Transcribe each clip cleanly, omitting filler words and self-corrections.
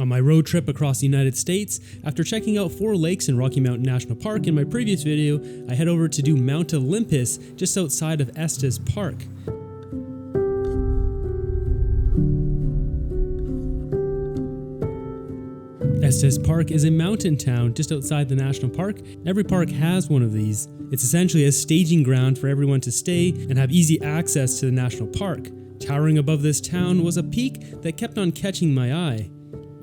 On my road trip across the United States, after checking out 4 lakes in Rocky Mountain National Park in my previous video, I head over to do Mount Olympus just outside of Estes Park. Estes Park is a mountain town just outside the national park. Every park has one of these. It's essentially a staging ground for everyone to stay and have easy access to the national park. Towering above this town was a peak that kept on catching my eye.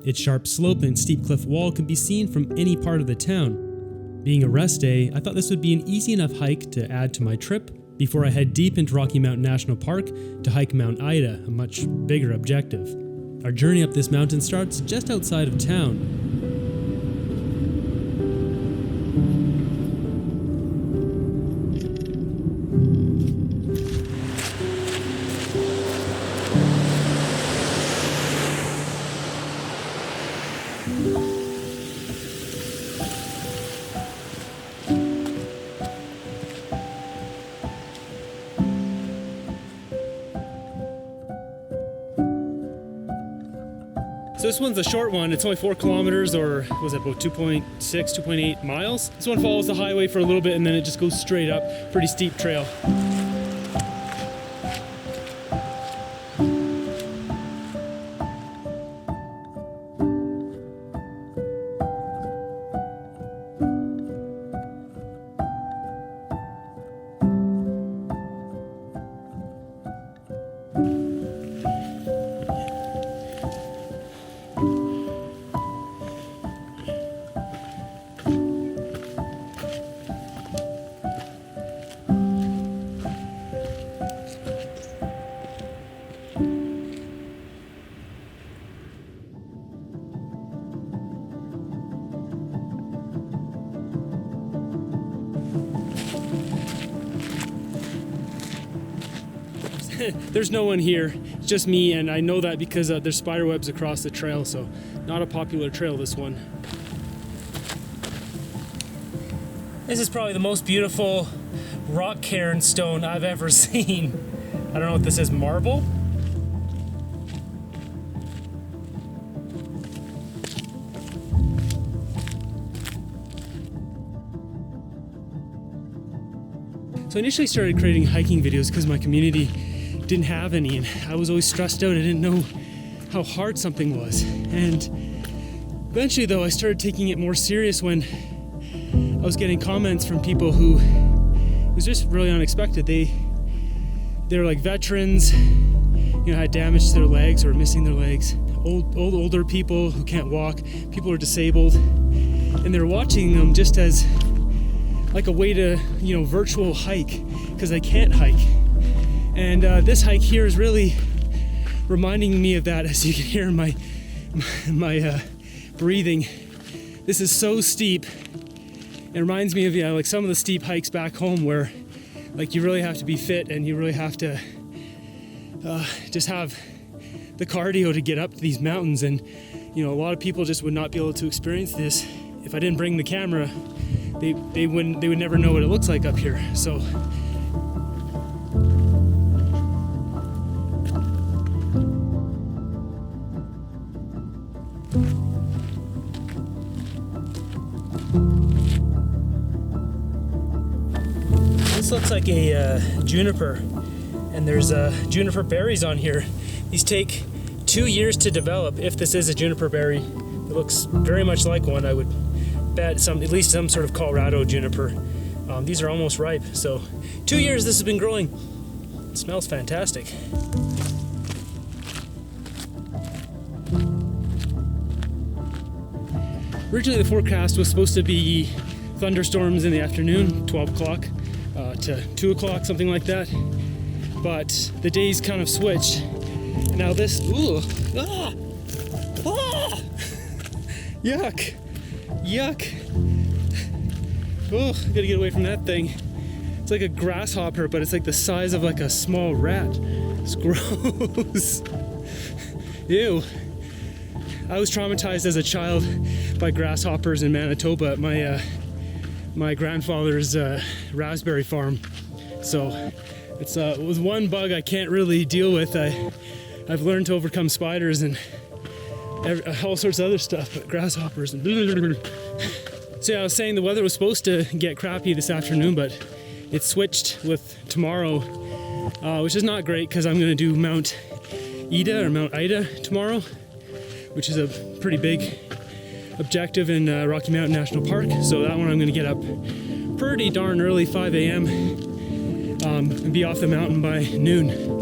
Its sharp slope and steep cliff wall could be seen from any part of the town. Being a rest day, I thought this would be an easy enough hike to add to my trip before I head deep into Rocky Mountain National Park to hike Mount Ida, a much bigger objective. Our journey up this mountain starts just outside of town. So this one's a short one. It's only 4 kilometers, or was it about 2.6, 2.8 miles? This one follows the highway for a little bit and then it just goes straight up. Pretty steep trail. There's no one here, it's just me, and I know that because there's spider webs across the trail, so not a popular trail, this one. This is probably the most beautiful rock cairn stone I've ever seen. I don't know what this is, marble? So I initially started creating hiking videos because my community didn't have any, and I was always stressed out. I didn't know how hard something was. And eventually though, I started taking it more serious when I was getting comments from people who, it was just really unexpected. They're like veterans, had damage to their legs or missing their legs, older people who can't walk, people who are disabled, and they're watching them just as like a way to, virtual hike, because they can't hike. And this hike here is really reminding me of that, as you can hear my breathing. This is so steep. It reminds me of like some of the steep hikes back home where like you really have to be fit and you really have to just have the cardio to get up to these mountains. And a lot of people just would not be able to experience this if I didn't bring the camera. They would never know what it looks like up here. So this looks like a juniper, and there's juniper berries on here. These take 2 years to develop. If this is a juniper berry, it looks very much like one. I would bet at least some sort of Colorado juniper. These are almost ripe, so 2 years this has been growing. It smells fantastic. Originally the forecast was supposed to be thunderstorms in the afternoon, 12 o'clock to 2 o'clock, something like that. But the days kind of switched. Now this, yuck. Yuck. Oh, gotta get away from that thing. It's like a grasshopper, but it's like the size of like a small rat. It's gross. Ew. I was traumatized as a child by grasshoppers in Manitoba at my grandfather's raspberry farm. So it's with one bug I can't really deal with. I've learned to overcome spiders, and all sorts of other stuff, grasshoppers and So yeah, I was saying the weather was supposed to get crappy this afternoon, but it switched with tomorrow, which is not great because I'm going to do Mount Ida tomorrow, which is a pretty big objective in Rocky Mountain National Park. So that one I'm going to get up pretty darn early, 5 a.m. And be off the mountain by noon.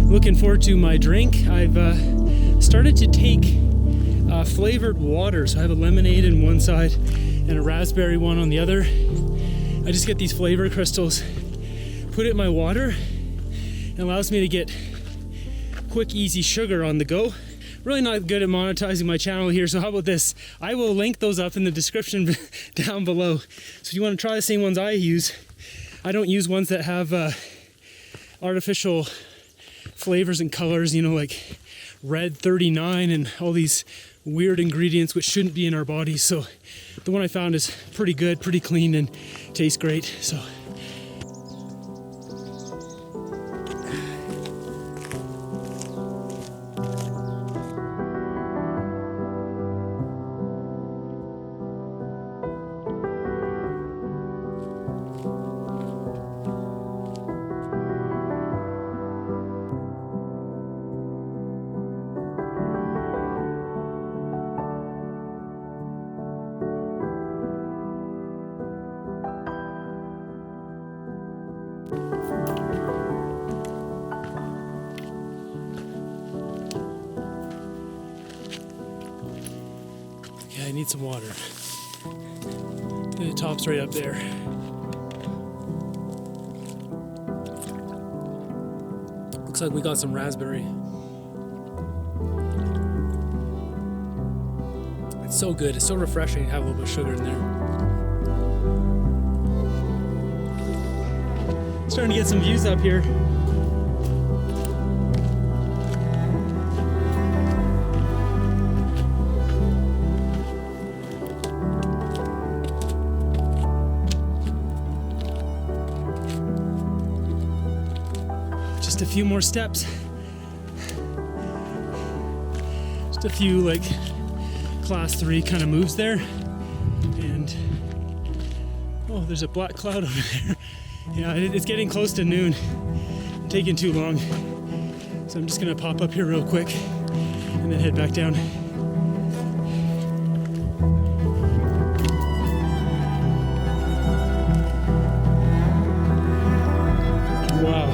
Looking forward to my drink. I've started to take flavored water. So I have a lemonade on one side and a raspberry one on the other. I just get these flavor crystals, put it in my water, and allows me to get quick, easy sugar on the go. Really not good at monetizing my channel here, so how about this? I will link those up in the description down below. So if you want to try the same ones I use, I don't use ones that have artificial flavors and colors, you know, like red 39 and all these weird ingredients which shouldn't be in our bodies. So the one I found is pretty good, pretty clean, and tastes great. So yeah, I need some water. The top's right up there. Looks like we got some raspberry. It's so good. It's so refreshing to have a little bit of sugar in there. Starting to get some views up here. Just a few more steps. Just a few like class 3 kind of moves there. And oh, there's a black cloud over there. Yeah, it's getting close to noon. It's taking too long. So I'm just gonna pop up here real quick and then head back down. Wow.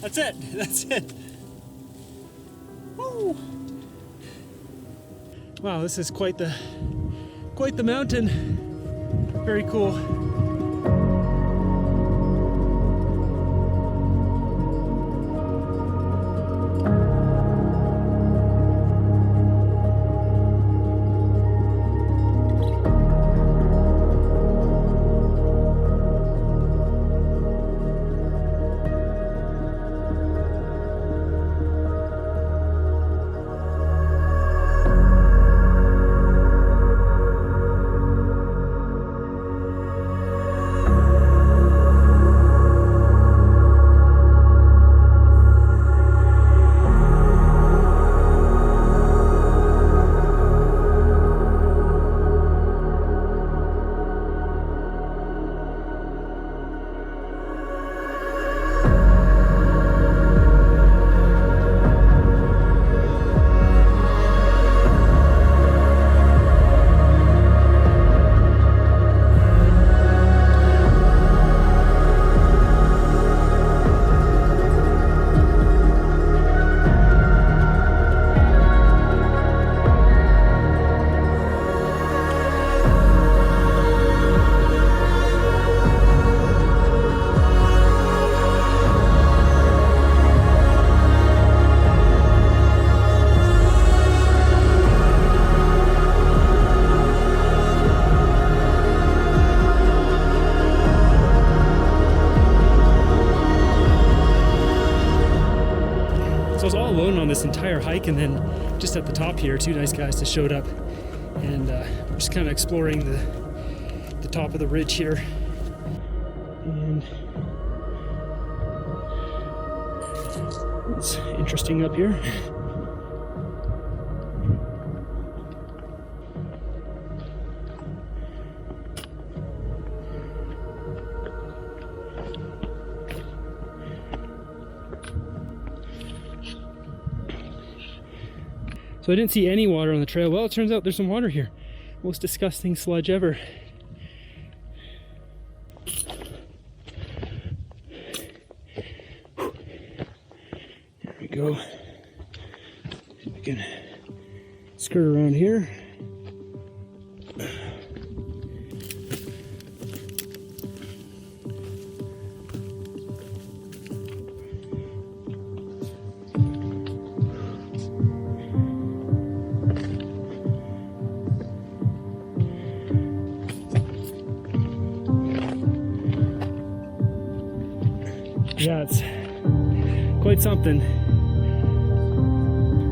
That's it. That's it. Woo. Wow, this is quite the mountain. Very cool. enjoy our hike, and then just at the top here, two nice guys just showed up, and we're just kind of exploring the top of the ridge here. And it's interesting up here. So I didn't see any water on the trail. Well, it turns out there's some water here. Most disgusting sludge ever. There we go. We can skirt around here. Yeah, it's quite something.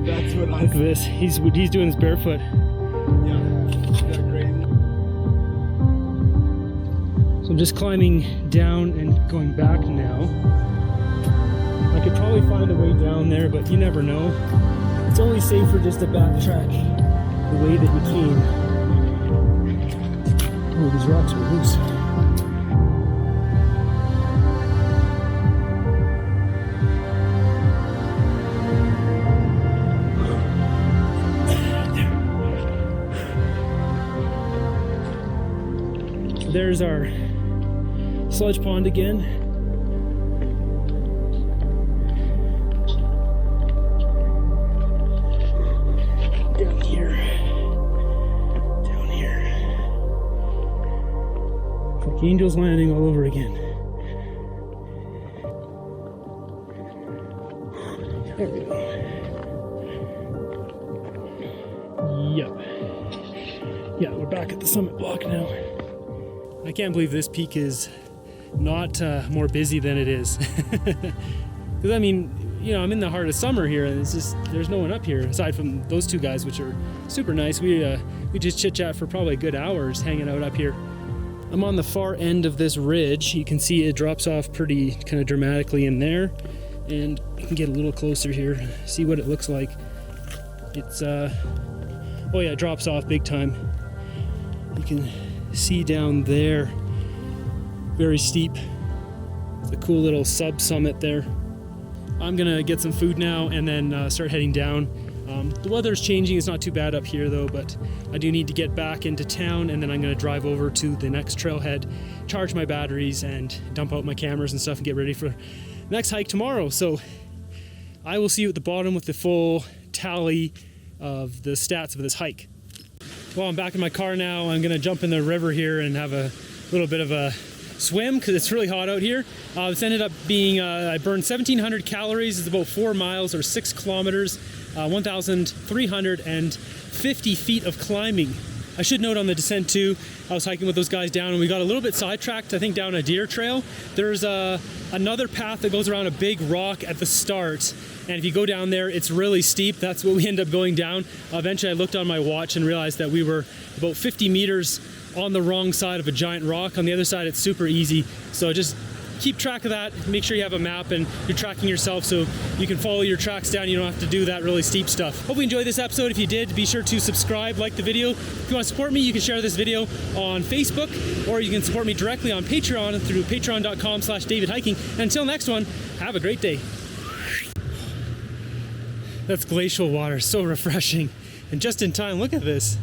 That's what Look at this. He's doing this barefoot. Yeah, great. So I'm just climbing down and going back now. I could probably find a way down there, but you never know. It's only safer just to backtrack the way that you came. Oh, these rocks are loose. There's our sludge pond again. Down here. Down here. It's like Angel's Landing all over again. There we go. Yep. Yeah, we're back at the summit block now. I can't believe this peak is not more busy than it is. Because I mean, you know, I'm in the heart of summer here, and it's just there's no one up here aside from those two guys, which are super nice. We just chit chat for probably a good hour just hanging out up here. I'm on the far end of this ridge. You can see it drops off pretty kind of dramatically in there, and you can get a little closer here, see what it looks like. It's oh yeah, it drops off big time. You can see down there, very steep. It's a cool little sub-summit there. I'm gonna get some food now and then start heading down. The weather's changing, it's not too bad up here though, but I do need to get back into town, and then I'm gonna drive over to the next trailhead, charge my batteries, and dump out my cameras and stuff and get ready for the next hike tomorrow. So I will see you at the bottom with the full tally of the stats of this hike. Well, I'm back in my car now. I'm gonna jump in the river here and have a little bit of a swim because it's really hot out here. This ended up being, I burned 1,700 calories. It's about 4 miles or 6 kilometers, 1,350 feet of climbing. I should note on the descent too, I was hiking with those guys down and we got a little bit sidetracked, I think down a deer trail. There's another path that goes around a big rock at the start. And if you go down there, it's really steep. That's what we end up going down. Eventually I looked on my watch and realized that we were about 50 meters on the wrong side of a giant rock. On the other side, it's super easy. So just keep track of that. Make sure you have a map and you're tracking yourself so you can follow your tracks down. You don't have to do that really steep stuff. Hope you enjoyed this episode. If you did, be sure to subscribe, like the video. If you want to support me, you can share this video on Facebook, or you can support me directly on Patreon through patreon.com/DavidHiking. And until next one, have a great day. That's glacial water, so refreshing. And just in time, look at this.